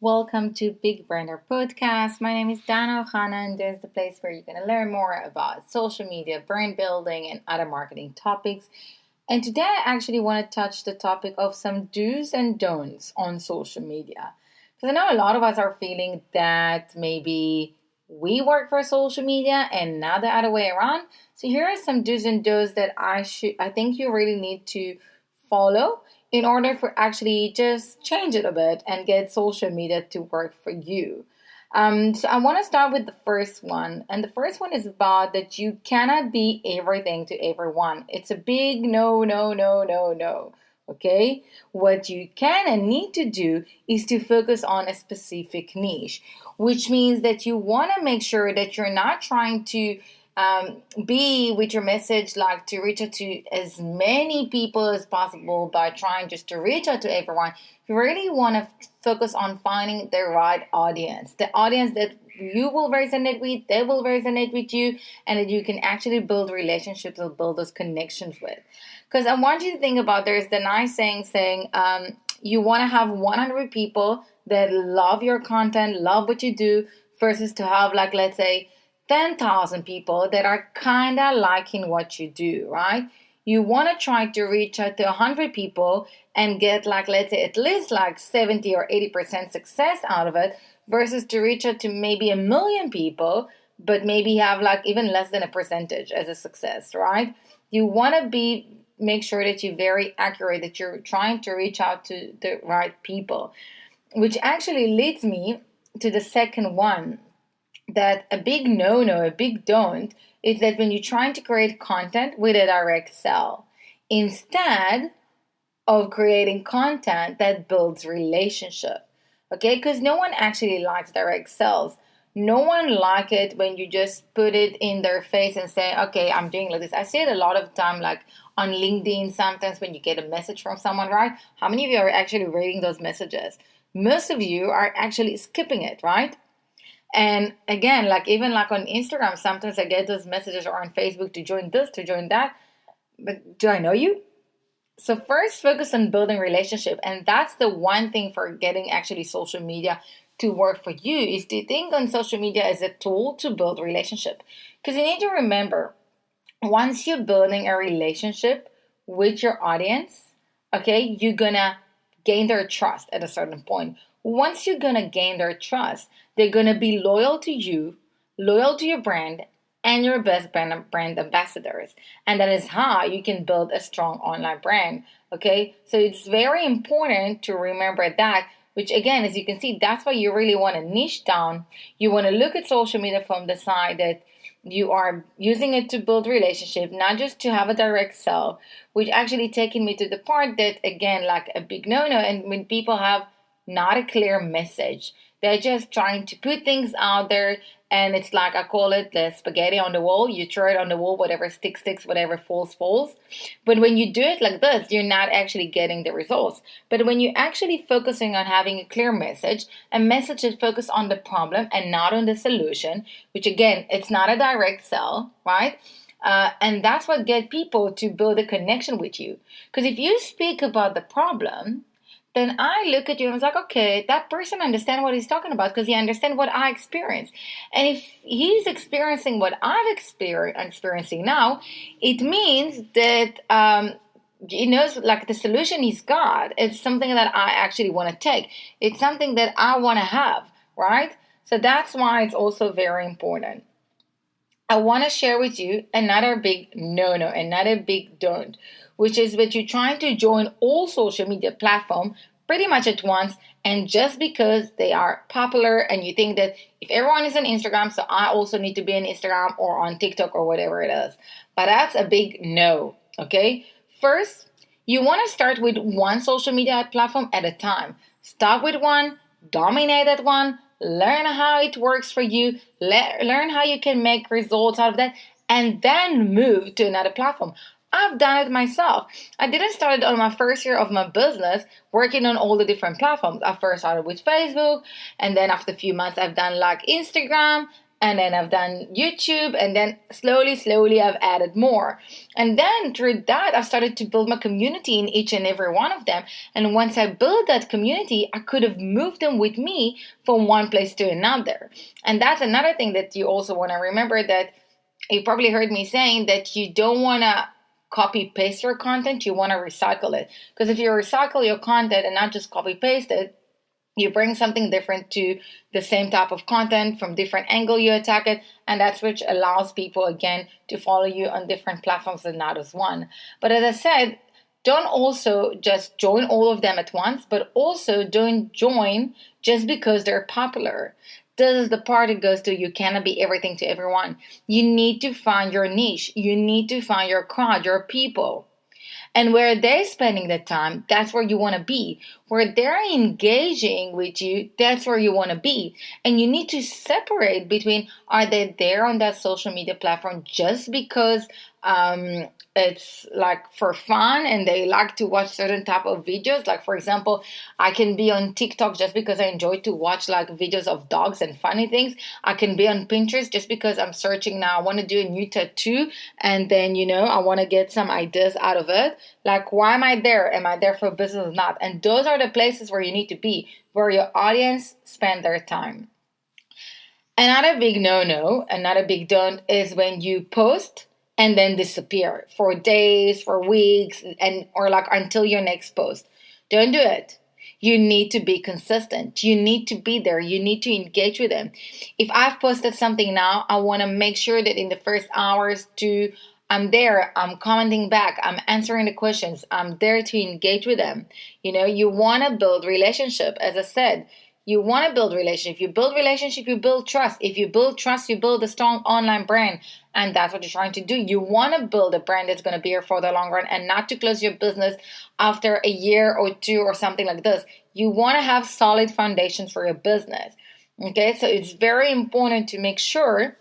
Welcome to Big Brander Podcast. My name is Dana Ohana, and this is the place where you're going to learn more about social media, brand building, and other marketing topics. And today, I actually want to touch the topic of some do's and don'ts on social media. Because I know a lot of us are feeling that maybe we work for social media and not the other way around. So here are some do's and don'ts that I think you really need to follow in order for actually just change it a bit and get social media to work for you. So I want to start with the first one, and the first one is about that you cannot be everything to everyone. It's a big no, no, no, no, no. Okay, what you can and need to do is to focus on a specific niche, which means that you want to make sure that you're not trying to be with your message like to reach out to as many people as possible by trying just to reach out to everyone. You really want to focus on finding the right audience, the audience that you will resonate with, they will resonate with you, and that you can actually build relationships or build those connections with. Because I want you to think about, there's the nice saying you want to have 100 people that love your content, love what you do, versus to have, like, let's say 10,000 people that are kind of liking what you do, right? You want to try to reach out to 100 people and get, like, let's say at least like 70 or 80% success out of it, versus to reach out to maybe 1 million people, but maybe have like even less than a percentage as a success, right? You want to make sure that you're very accurate, that you're trying to reach out to the right people, which actually leads me to the second one, that a big no, a big don't, is that when you're trying to create content with a direct sell, instead of creating content that builds relationship. Okay, because no one actually likes direct sales. No one like it when you just put it in their face and say, okay, I'm doing like this. I see it a lot of time, like on LinkedIn, sometimes when you get a message from someone, right? How many of you are actually reading those messages? Most of you are actually skipping it, right? And again, like even like on Instagram, sometimes I get those messages, or on Facebook, to join this, to join that. But do I know you? So first, focus on building relationship. And that's the one thing for getting actually social media to work for you, is to think on social media as a tool to build relationship. Because you need to remember, once you're building a relationship with your audience, okay, you're gonna gain their trust at a certain point. Once you're gonna gain their trust, they're gonna be loyal to you, loyal to your brand, and your best brand ambassadors. And that is how you can build a strong online brand. Okay, so it's very important to remember that. Which again, as you can see, that's why you really want to niche down. You want to look at social media from the side that you are using it to build relationship, not just to have a direct sell, which actually taking me to the part that, again, like a big no-no, and when people have not a clear message, they're just trying to put things out there, and it's like, I call it the spaghetti on the wall. You throw it on the wall, whatever sticks, whatever falls. But when you do it like this, you're not actually getting the results. But when you're actually focusing on having a clear message, a message that focuses on the problem and not on the solution, which again, it's not a direct sell, right? And that's what gets people to build a connection with you. Because if you speak about the problem, then I look at you and I was like, okay, that person understands what he's talking about because he understands what I experience. And if he's experiencing what I'm experiencing now, it means that he knows, like, the solution he's got. It's something that I actually want to take. It's something that I want to have, right? So that's why it's also very important. I want to share with you another big no, another big don't, which is that you're trying to join all social media platforms pretty much at once, and just because they are popular, and you think that if everyone is on Instagram, so I also need to be on Instagram or on TikTok or whatever it is. But that's a big no, okay? First, you want to start with one social media platform at a time. Start with one, dominate that one, learn how it works for you, learn how you can make results out of that, and then move to another platform. I've done it myself. I didn't start it on my first year of my business working on all the different platforms. I first started with Facebook, and then after a few months I've done like Instagram, and then I've done YouTube, and then slowly I've added more. And then through that, I've started to build my community in each and every one of them. And once I built that community, I could have moved them with me from one place to another. And that's another thing that you also want to remember, that you probably heard me saying that you don't want to copy paste your content, you want to recycle it. Because if you recycle your content and not just copy paste it, you bring something different to the same type of content from different angle you attack it, and that's which allows people again to follow you on different platforms and not as one. But as I said, don't also just join all of them at once, but also don't join just because they're popular. This is the part it goes to, you cannot be everything to everyone. You need to find your niche. You need to find your crowd, your people. And where they're spending the time, that's where you want to be. Where they're engaging with you, that's where you want to be. And you need to separate between, are they there on that social media platform just because it's like for fun and they like to watch certain type of videos? Like, for example, I can be on TikTok just because I enjoy to watch like videos of dogs and funny things. I can be on Pinterest just because I'm searching now, I want to do a new tattoo, and then I want to get some ideas out of it. Like, why am I there? Am I there for business or not? And those are the places where you need to be, where your audience spend their time. Another big no-no, another big don't, is when you post and then disappear for days, for weeks, or like until your next post. Don't do it. You need to be consistent. You need to be there. You need to engage with them. If I've posted something now, I want to make sure that in the first hours I'm there, I'm commenting back, I'm answering the questions, I'm there to engage with them. You want to build relationship, as I said. You want to build relationship. If you build relationship, you build trust. If you build trust, you build a strong online brand. And that's what you're trying to do. You want to build a brand that's going to be here for the long run, and not to close your business after a year or two or something like this. You want to have solid foundations for your business. Okay, so it's very important to make sure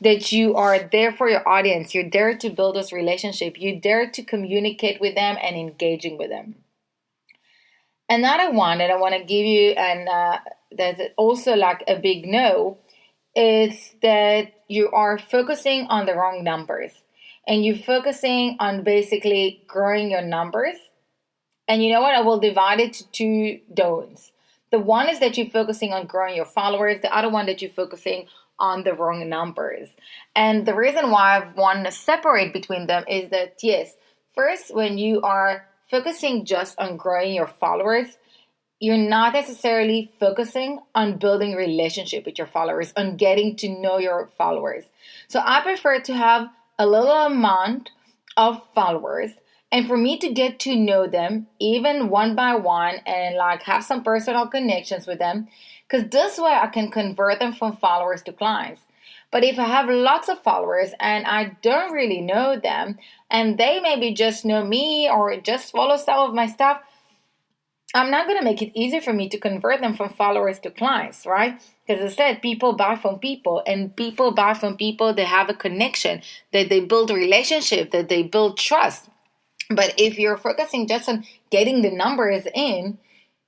that you are there for your audience. You're there to build this relationship. You're there to communicate with them and engaging with them. Another one that I want to give you, and that's also like a big no, is that you are focusing on the wrong numbers. And you're focusing on basically growing your numbers. And you know what? I will divide it to two don'ts. The one is that you're focusing on growing your followers. The other one that you're focusing on the wrong numbers. And the reason why I want to separate between them is that, yes, first, when you are focusing just on growing your followers, you're not necessarily focusing on building a relationship with your followers, on getting to know your followers. So I prefer to have a little amount of followers, and for me to get to know them even one by one, and like have some personal connections with them, because this way I can convert them from followers to clients. But if I have lots of followers and I don't really know them, and they maybe just know me or just follow some of my stuff, I'm not going to make it easy for me to convert them from followers to clients, right? Because as I said, people buy from people, and people buy from people that have a connection, that they build a relationship, that they build trust. But if you're focusing just on getting the numbers in,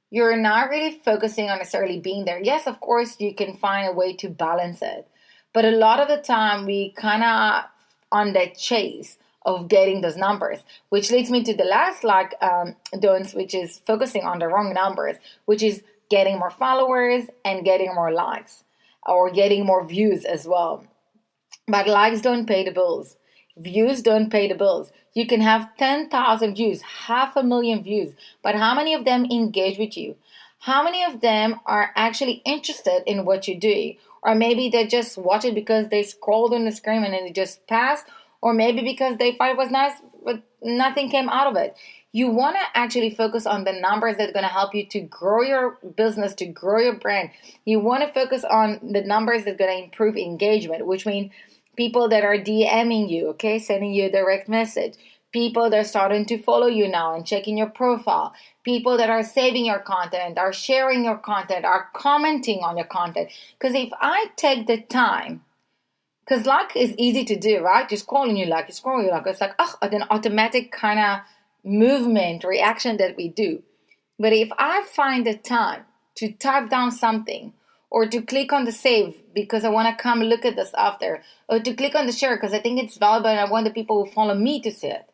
you're not really focusing on necessarily being there. Yes, of course, you can find a way to balance it. But a lot of the time, we kind of on that chase of getting those numbers, which leads me to the last don'ts, which is focusing on the wrong numbers, which is getting more followers and getting more likes, or getting more views as well. But likes don't pay the bills. Views don't pay the bills. You can have 10,000 views, 500,000 views, but how many of them engage with you? How many of them are actually interested in what you're doing? Or maybe they just watch it because they scrolled on the screen and then it just passed. Or maybe because they thought it was nice, but nothing came out of it. You want to actually focus on the numbers that are going to help you to grow your business, to grow your brand. You want to focus on the numbers that are going to improve engagement, which means people that are DMing you, okay, sending you a direct message. People that are starting to follow you now and checking your profile. People that are saving your content, are sharing your content, are commenting on your content. Because if I take the time, because like is easy to do, right? You scroll and you like, you scroll and you like. It's like, an automatic kind of movement, reaction that we do. But if I find the time to type down something, or to click on the save because I want to come look at this after, or to click on the share because I think it's valuable and I want the people who follow me to see it.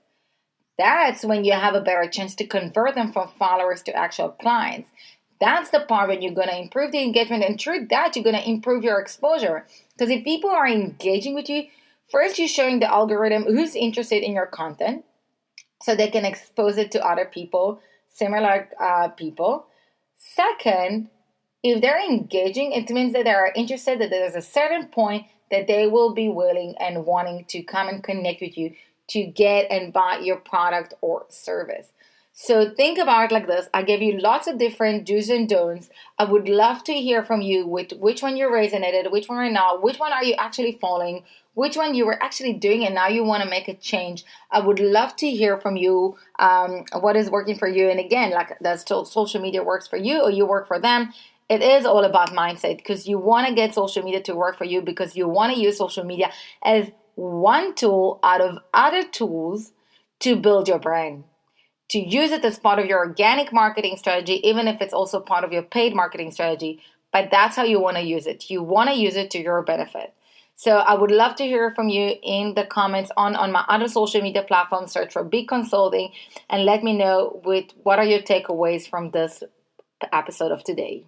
That's when you have a better chance to convert them from followers to actual clients. That's the part when you're going to improve the engagement, and through that, you're going to improve your exposure. Because if people are engaging with you, first, you're showing the algorithm who's interested in your content so they can expose it to other people, similar people. Second, if they're engaging, it means that they're interested, that there's a certain point that they will be willing and wanting to come and connect with you to get and buy your product or service. So think about it like this. I gave you lots of different do's and don'ts. I would love to hear from you with which one you resonated, which one are not, which one are you actually following, which one you were actually doing and now you want to make a change. I would love to hear from you what is working for you. And again, like does social media works for you or you work for them? It is all about mindset because you want to get social media to work for you because you want to use social media as one tool out of other tools to build your brand, to use it as part of your organic marketing strategy, even if it's also part of your paid marketing strategy. But that's how you want to use it. You want to use it to your benefit. So I would love to hear from you in the comments on my other social media platforms. Search for Big Consulting and let me know with what are your takeaways from this episode of today.